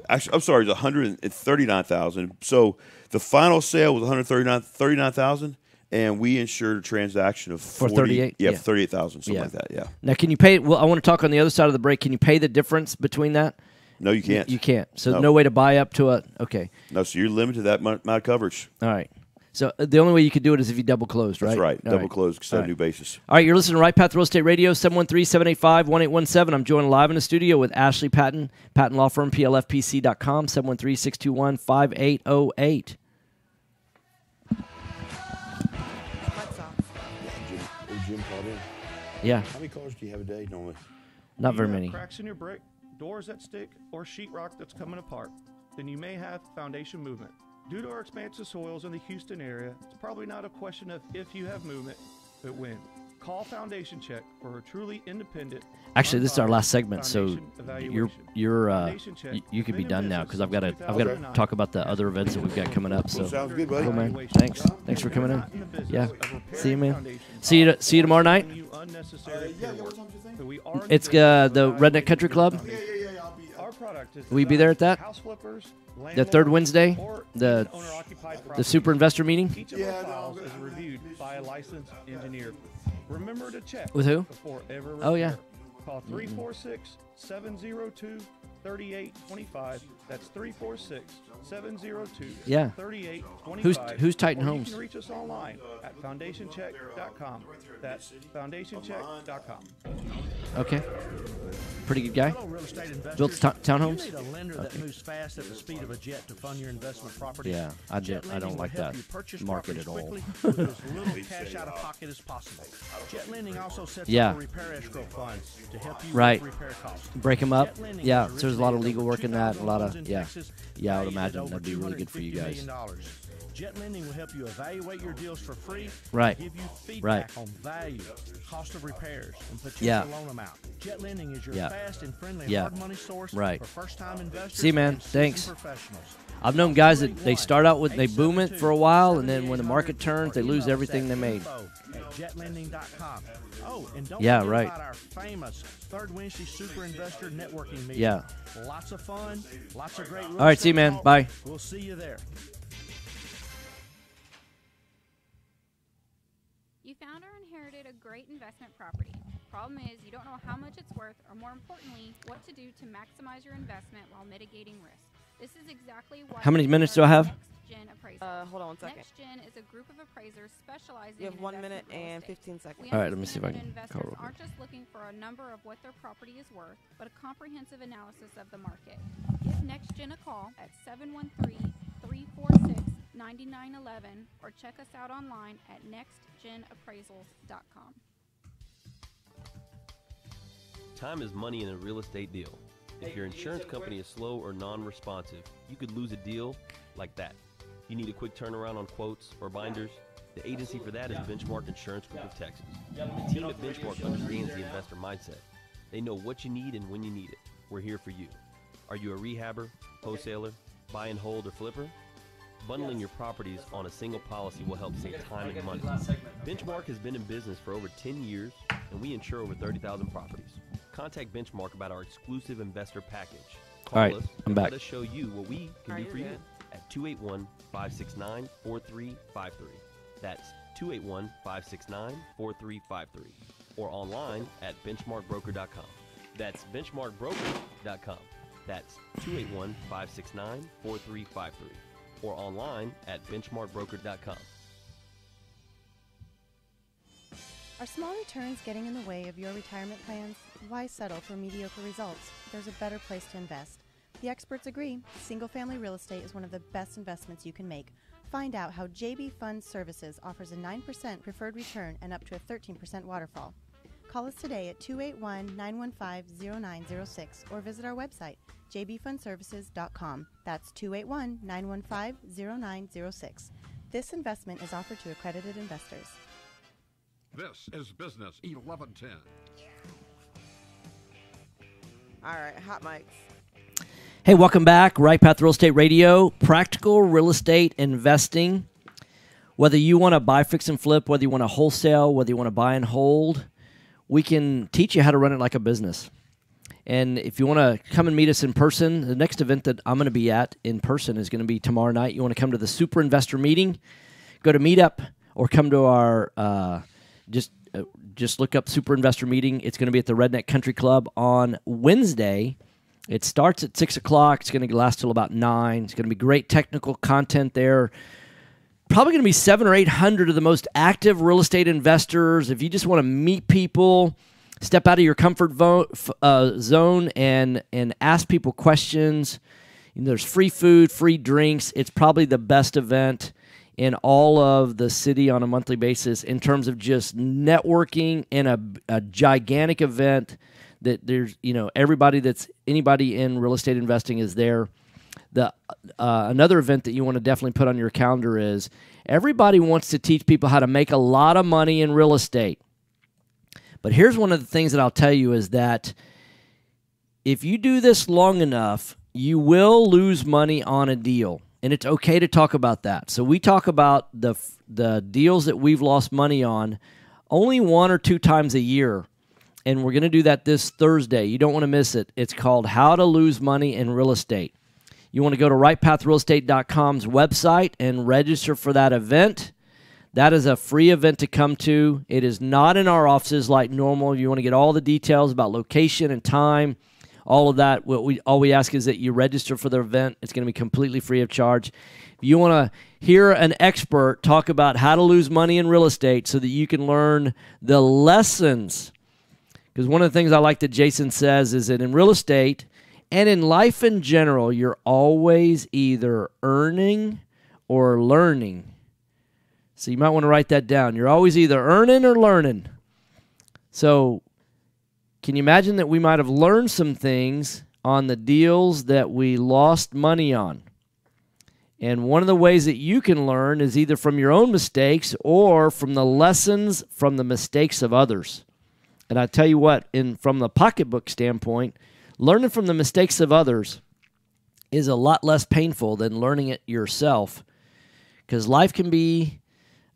actually, I'm sorry, it's $139,000. So the final sale was $139,000, and we insured a transaction of 40, 38? Yeah, Yeah. 38,000, something like that. Yeah. Now, can you pay? Well, I want to talk on the other side of the break. Can you pay the difference between that? No, you can't. You can't. So no way to buy up to a. Okay. No, so you're limited to that amount of coverage. All right. So the only way you could do it is if you double closed, right? That's right. All Double closed, set All a right. new basis. All right, you're listening to Right Path Real Estate Radio, 713-785-1817. I'm joined live in the studio with Ashley Patten, Patten Law Firm, plfpc.com, 713-621-5808. Jim called in. Yeah. How many callers do you have a day normally? Not Do very you have many. cracks in your brick, doors that stick, or sheetrock that's coming apart? Then you may have foundation movement. Due to our expansive soils in the Houston area, it's probably not a question of if you have movement, but when. Call Foundation Check for a truly independent. Actually, this is our last unbiased segment, so foundation evaluation. Foundation Check you could be has been done in now business because I've got to since talk 2009. about the other events that we've got coming up. So Sounds good, buddy. Cool, man. Evaluation. Thanks for coming in. We're not the business Yeah. of repairing See you, man. foundations See you tomorrow night. or you unnecessary repair work. But we are in It's business of the Redneck Country Club. Our product is Will you be there at that? house flippers, The third Wednesday, or the owner-occupied the property. super investor meeting. Each of our files is reviewed by a licensed engineer. Remember to check With who? before ever Oh, yeah. repair. Call 346-702-3825. That's 346-702-3825. Yeah. Who's Titan Or Homes? You can reach us online at foundationcheck.com. That's foundationcheck.com. Okay. Pretty good guy. Hello, real estate investors. Builds townhomes? You need a lender that moves fast at the speed of a jet to fund your investment property. Yeah, I Jet don't Lending will like help that you purchase market at properties all. quickly with as little cash out of pocket as possible. Jet Lending also sets Yeah. up a repair escrow fund to help you Right. with repair costs. Break them up. Jet Lending Yeah, has so there's a lot of originated legal work in that. A lot of 2,000 yeah. Texas, Yeah, I would valued at imagine over that'd be really good for you $250 guys. million. Jet Lending will help you evaluate your deals for free. Right. And give you feedback Right. on value, cost of repairs, and potential Yeah. loan amount. Jet Lending is your Yeah. fast and friendly Yeah. hard money source Right. for first-time investors. See, man, and seasoned thanks. professionals. I've known guys that they start out with they boom it for a while, and then when the market turns, they lose everything they made. At jetlending.com. Oh, and don't Yeah, forget right. about our famous Third Wednesday Super Investor Networking meeting. Yeah. Lots of fun, lots of great. All right, see you, man. Bye. We'll see you there. You found or inherited a great investment property. Problem is, you don't know how much it's worth, or more importantly, what to do to maximize your investment while mitigating risk. This is exactly why. How many minutes do I have? NextGen Appraisal. Hold on 1 second. NextGen is a group of appraisers specializing You have in 1 investment minute real and estate. 15 seconds. We All right, let me see if I understand can that call investors real aren't just looking for a number of what their property is worth, but a comprehensive analysis of the market. Give NextGen a call at 713-346-9911 or check us out online at nextgenappraisals.com. Time is money in a real estate deal. If your insurance company is slow or non-responsive, you could lose a deal like that. You need a quick turnaround on quotes or binders? The agency for that is Benchmark Insurance Group of Texas. The team at Benchmark understands the investor mindset. They know what you need and when you need it. We're here for you. Are you a rehabber, wholesaler, buy and hold, or flipper? Bundling your properties on a single policy will help save time and money. Benchmark has been in business for over 10 years, and we insure over 30,000 properties. Contact Benchmark about our exclusive investor package. Call All right, us I'm and back. Let us show you what we can do you're for you good. at 281-569-4353. That's 281-569-4353. Or online at benchmarkbroker.com. That's benchmarkbroker.com. That's 281-569-4353. Or online at benchmarkbroker.com. Are small returns getting in the way of your retirement plans? Why settle for mediocre results? There's a better place to invest. The experts agree. Single-family real estate is one of the best investments you can make. Find out how JB Fund Services offers a 9% preferred return and up to a 13% waterfall. Call us today at 281-915-0906 or visit our website, jbfundservices.com. That's 281-915-0906. This investment is offered to accredited investors. This is Business 1110. All right, hot mics. Hey, welcome back. Right Path Real Estate Radio, practical real estate investing. Whether you want to buy, fix, and flip, whether you want to wholesale, whether you want to buy and hold, we can teach you how to run it like a business. And if you want to come and meet us in person, the next event that I'm going to be at in person is going to be tomorrow night. You want to come to the Super Investor Meeting, go to Meetup or come to our just look up Super Investor Meeting. It's going to be at the Redneck Country Club on Wednesday. It starts at 6 o'clock. It's going to last till about 9. It's going to be great technical content there. Probably going to be 700 or 800 of the most active real estate investors. If you just want to meet people, step out of your comfort zone and ask people questions. There's free food, free drinks. It's probably the best event in all of the city on a monthly basis in terms of just networking and a gigantic event that there's, anybody in real estate investing is there. Another event that you want to definitely put on your calendar is everybody wants to teach people how to make a lot of money in real estate. But here's one of the things that I'll tell you is that if you do this long enough, you will lose money on a deal. And it's okay to talk about that. So we talk about the deals that we've lost money on only 1 or 2 times a year. And we're going to do that this Thursday. You don't want to miss it. It's called How to Lose Money in Real Estate. You want to go to rightpathrealestate.com's website and register for that event. That is a free event to come to. It is not in our offices like normal. You want to get all the details about location and time, all of that. All we ask is that you register for the event. It's going to be completely free of charge. If you want to hear an expert talk about how to lose money in real estate so that you can learn the lessons, because one of the things I like that Jason says is that in real estate and in life in general, you're always either earning or learning. So you might want to write that down. You're always either earning or learning. So can you imagine that we might have learned some things on the deals that we lost money on? And one of the ways that you can learn is either from your own mistakes or from the lessons from the mistakes of others. And I tell you what, from the pocketbook standpoint, learning from the mistakes of others is a lot less painful than learning it yourself, because life can be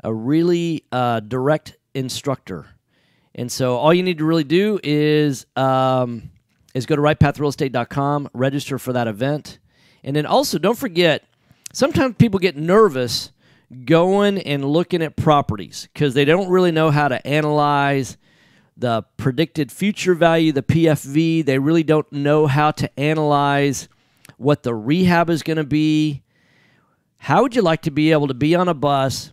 a really direct instructor. And so all you need to really do is go to rightpathrealestate.com, register for that event. And then also don't forget, sometimes people get nervous going and looking at properties because they don't really know how to analyze the predicted future value, the PFV. They really don't know how to analyze what the rehab is going to be. How would you like to be able to be on a bus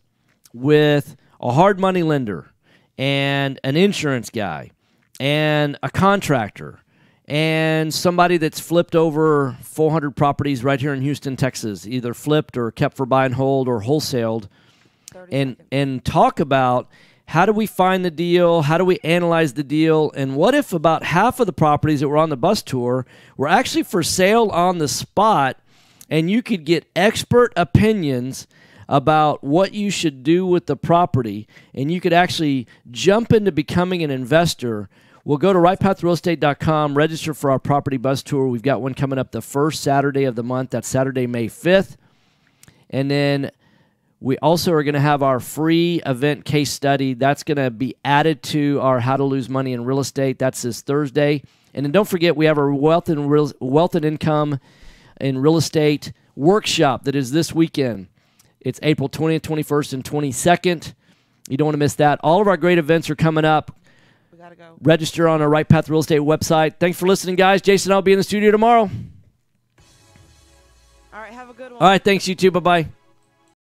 with a hard money lender and an insurance guy and a contractor and somebody that's flipped over 400 properties right here in Houston, Texas, either flipped or kept for buy and hold or wholesaled, and talk about how do we find the deal, how do we analyze the deal, and what if about half of the properties that were on the bus tour were actually for sale on the spot, and you could get expert opinions about what you should do with the property, and you could actually jump into becoming an investor. We'll go to rightpathrealestate.com, register for our property bus tour. We've got one coming up the first Saturday of the month. That's Saturday, May 5th. And then we also are going to have our free event case study. That's going to be added to our How to Lose Money in Real Estate. That's this Thursday. And then don't forget, we have our wealth and income in real estate workshop that is this weekend. It's April 20th, 21st, and 22nd. You don't want to miss that. All of our great events are coming up. We got to go. Register on our Right Path Real Estate website. Thanks for listening, guys. Jason, I'll be in the studio tomorrow. All right, have a good one. All right, thanks, you too. Bye-bye.